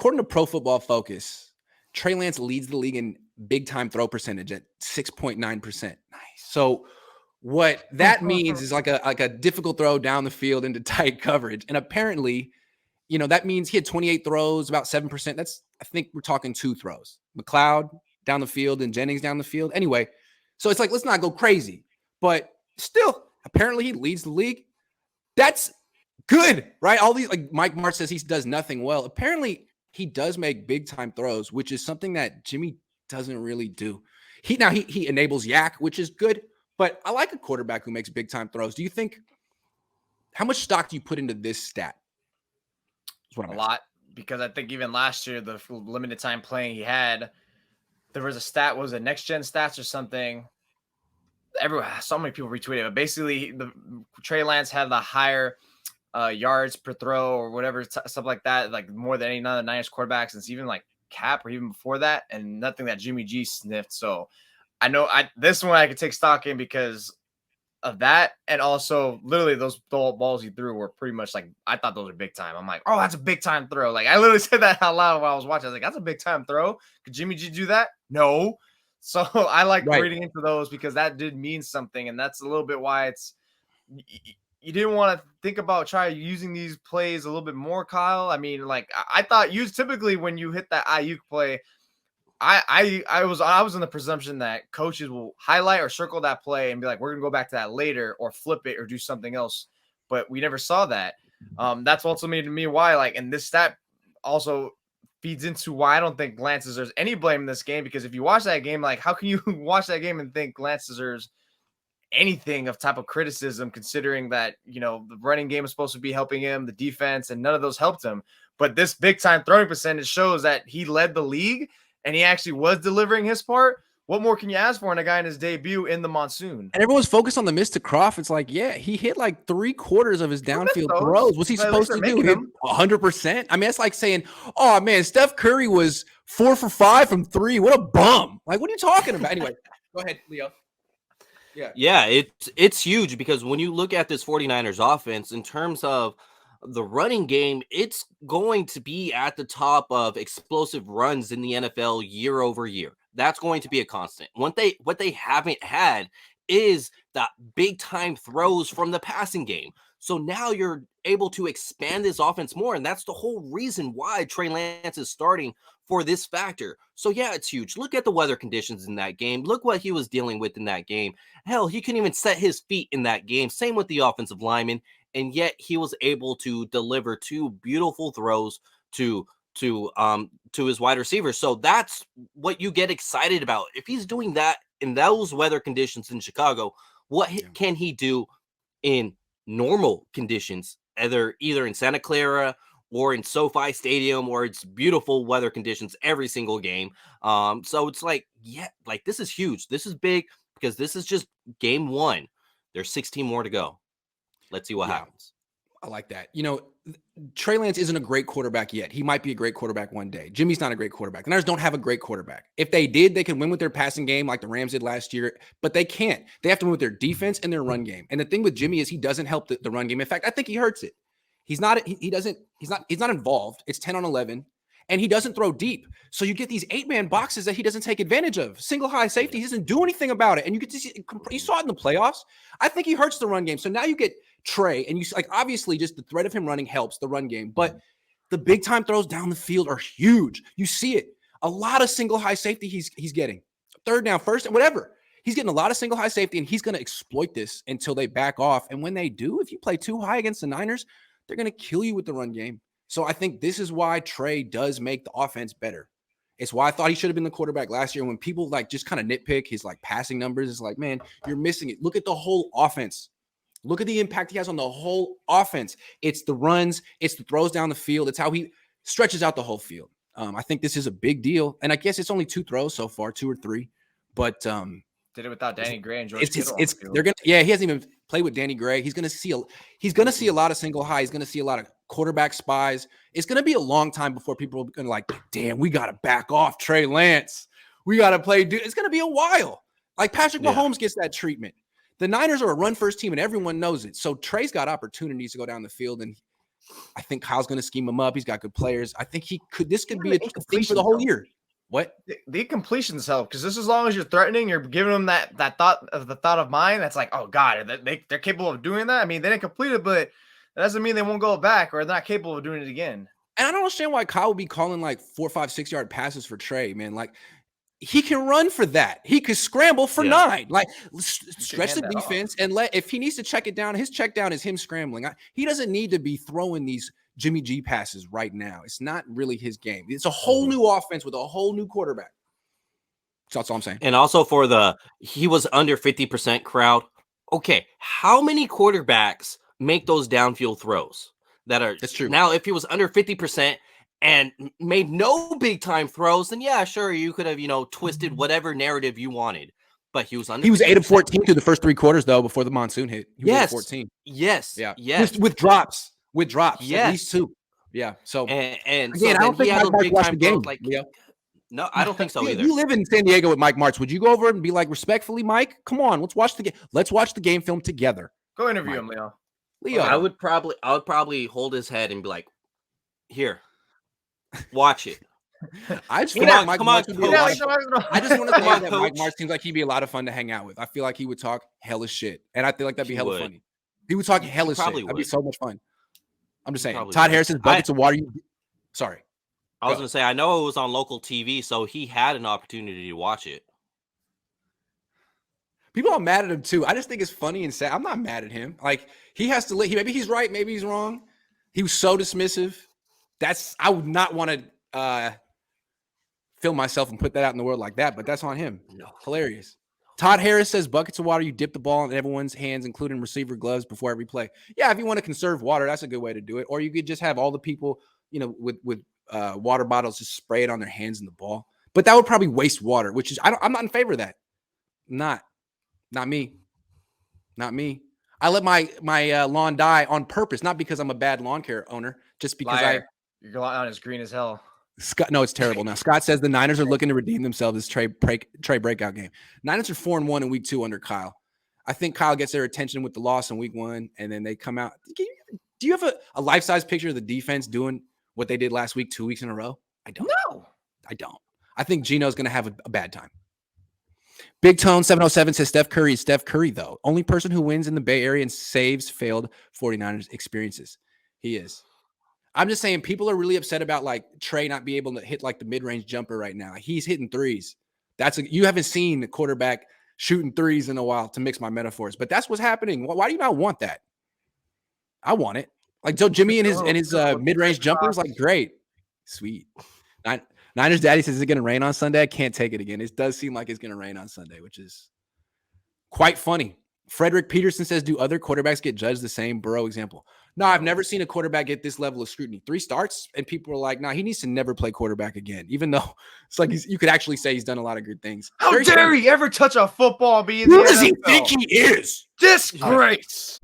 according to Pro Football Focus, Trey Lance leads the league in big-time throw percentage at 6.9%. Nice. So what that means is like a difficult throw down the field into tight coverage. And apparently, that means he had 28 throws, about 7%. I think we're talking 2 throws. McLeod down the field and Jennings down the field. Anyway, so it's like, let's not go crazy. But still, apparently he leads the league. That's good, right? All these, like Mike Martz says he does nothing well. Apparently he does make big-time throws, which is something that Jimmy doesn't really do. He enables yak, which is good. But I like a quarterback who makes big-time throws. Do you think – how much stock do you put into this stat? A lot, because I think even last year, the limited time playing he had, there was a stat, was it Next Gen Stats or something? So many people retweeted it. But basically, Trey Lance had the higher yards per throw or whatever, stuff like that, like more than any other Niners quarterbacks since even like Cap or even before that, and nothing that Jimmy G sniffed. So I know this one I could take stock in because of that, and also literally those balls he threw were pretty much like, I thought those were big time. I'm like, oh, that's a big time throw. Like I literally said that out loud while I was watching. I was like, that's a big time throw. Could Jimmy G do that? No. So I like reading into those because that did mean something, and that's a little bit why it's you didn't want to think about try using these plays a little bit more, Kyle. I mean, like I thought typically when you hit that Ayuk play, I was in the presumption that coaches will highlight or circle that play and be like, we're gonna go back to that later or flip it or do something else. But we never saw that. That's also made to me why, like, and this stat also feeds into why I don't think Lance deserves any blame in this game, because if you watch that game, like, how can you watch that game and think Lance deserves anything of type of criticism, considering that, the running game is supposed to be helping him, the defense, and none of those helped him. But this big time throwing percentage shows that he led the league and he actually was delivering his part. What more can you ask for in a guy in his debut in the monsoon? And everyone's focused on the miss to Croft. It's like, yeah, he hit like 3/4 of his downfield throws. What's he supposed to do? Hit 100%? I mean, it's like saying, oh, man, Steph Curry was 4 for 5 from 3. What a bum. Like, what are you talking about? Anyway, go ahead, Leo. Yeah, it's huge because when you look at this 49ers offense in terms of the running game, it's going to be at the top of explosive runs in the NFL year over year. That's going to be a constant. What they haven't had is that big time throws from the passing game. So now you're able to expand this offense more, and that's the whole reason why Trey Lance is starting for this factor. So yeah, it's huge. Look at the weather conditions in that game. Look what he was dealing with in that game. Hell, he couldn't even set his feet in that game. Same with the offensive lineman. And yet he was able to deliver 2 beautiful throws to his wide receivers. So that's what you get excited about. If he's doing that in those weather conditions in Chicago, what can he do in normal conditions, either in Santa Clara or in SoFi Stadium, or it's beautiful weather conditions every single game? So it's like, this is huge. This is big because this is just game 1. There's 16 more to go. Let's see what happens. I like that. Trey Lance isn't a great quarterback yet. He might be a great quarterback one day. Jimmy's not a great quarterback. The Niners don't have a great quarterback. If they did, they could win with their passing game like the Rams did last year, but they can't. They have to win with their defense and their run game. And the thing with Jimmy is he doesn't help the run game. In fact, I think he hurts it. He's not involved. It's 10 on 11. And he doesn't throw deep. So you get these 8-man boxes that he doesn't take advantage of. Single high safety, he doesn't do anything about it. And you saw it in the playoffs. I think he hurts the run game. So now you get Trey, and obviously just the threat of him running helps the run game. But the big time throws down the field are huge. You see it. A lot of single high safety he's getting. Third down, first, whatever. He's getting a lot of single high safety, and he's going to exploit this until they back off. And when they do, if you play too high against the Niners, they're going to kill you with the run game. So I think this is why Trey does make the offense better. It's why I thought he should have been the quarterback last year. When people just kind of nitpick his passing numbers, it's like, man, you're missing it. Look at the whole offense. Look at the impact he has on the whole offense. It's the runs. It's the throws down the field. It's how he stretches out the whole field. I think this is a big deal. And I guess it's only 2 throws so far, 2 or 3. But did it without Danny Gray and George Kittle. He hasn't even played with Danny Gray. He's gonna see a lot of single high. He's gonna see a lot of quarterback spies. It's gonna be a long time before people are gonna damn, we gotta back off Trey Lance. We gotta play. It's gonna be a while. Like Patrick Mahomes gets that treatment. The Niners are a run first team, and everyone knows it. So Trey's got opportunities to go down the field, and I think Kyle's going to scheme him up. He's got good players. I think this could be a thing for the whole year. What? The incompletions help, because just as long as you're threatening, you're giving them that thought of mind. That's like, oh God, they're capable of doing that. I mean, they didn't complete it, but that doesn't mean they won't go back or they're not capable of doing it again. And I don't understand why Kyle would be calling like 4, 5, 6 yard passes for Trey, man. Like, he can run for that. He could scramble for 9. Like, stretch the defense and if he needs to check it down, his check down is him scrambling. He doesn't need to be throwing these Jimmy G passes right now. It's not really his game. It's a whole new offense with a whole new quarterback. That's all I'm saying. And also he was under 50% crowd. Okay, how many quarterbacks make those downfield throws? That's true. Now, if he was under 50% and made no big time throws, then yeah, sure, you could have, twisted whatever narrative you wanted. But he was under. He was 8 of 14 through the first 3 quarters though before the monsoon hit. He was 8 of 14. Yes. Yeah. Yes. With drops. Yes. At least 2. Yeah. So and again, I don't think Mike Martz watched the game. Like, no, I don't think so either. You live in San Diego with Mike Martz. Would you go over and be like, respectfully, Mike? Come on, let's watch the game. Let's watch the game film together. Go interview him, Leo. I would probably hold his head and be like, here, watch it. I just feel like Mike Martz would be I just want to say that Coach. Mike Martz seems like he'd be a lot of fun to hang out with. I feel like he would talk hella shit, and I feel like that'd be hella funny. He would talk hella shit. That'd be so much fun. I'm just saying. Todd Harrison's buckets of water. Sorry. I was going to say, I know it was on local TV, so he had an opportunity to watch it. People are mad at him too. I just think it's funny and sad. I'm not mad at him. Like, he has to maybe he's right, maybe he's wrong. He was so dismissive. I would not want to film myself and put that out in the world like that, but that's on him. No. Hilarious. Todd Harris says buckets of water, you dip the ball in everyone's hands, including receiver gloves before every play. Yeah, if you want to conserve water, that's a good way to do it. Or you could just have all the people, with water bottles, just spray it on their hands and the ball. But that would probably waste water, which is I'm not in favor of that. Not me. I let my lawn die on purpose, not because I'm a bad lawn care owner, just because your lawn is green as hell. Scott, no, it's terrible now. Scott says the Niners are looking to redeem themselves this Trey breakout game. Niners are 4-1 in week 2 under Kyle. I think Kyle gets their attention with the loss in week 1, and then they come out. Do you have a life-size picture of the defense doing what they did last week 2 weeks in a row? I don't. No. I don't. I think Gino's going to have a bad time. Big Tone 707 says Steph Curry is Steph Curry, though. Only person who wins in the Bay Area and saves failed 49ers experiences. He is. I'm just saying people are really upset about like Trey not being able to hit like the mid-range jumper right now. He's hitting threes. You haven't seen the quarterback shooting threes in a while, to mix my metaphors, but that's what's happening. Why do you not want that? I want it. Like, so Jimmy and his mid-range jumpers, like, great. Sweet. Niners daddy says, is it going to rain on Sunday? I can't take it again. It does seem like it's going to rain on Sunday, which is quite funny. Frederick Peterson says, do other quarterbacks get judged the same? Burrow example. No, I've never seen a quarterback get this level of scrutiny. 3 starts, and people are like, he needs to never play quarterback again, even though it's like you could actually say he's done a lot of good things. How dare he ever touch a football? Who does he think he is? Disgrace.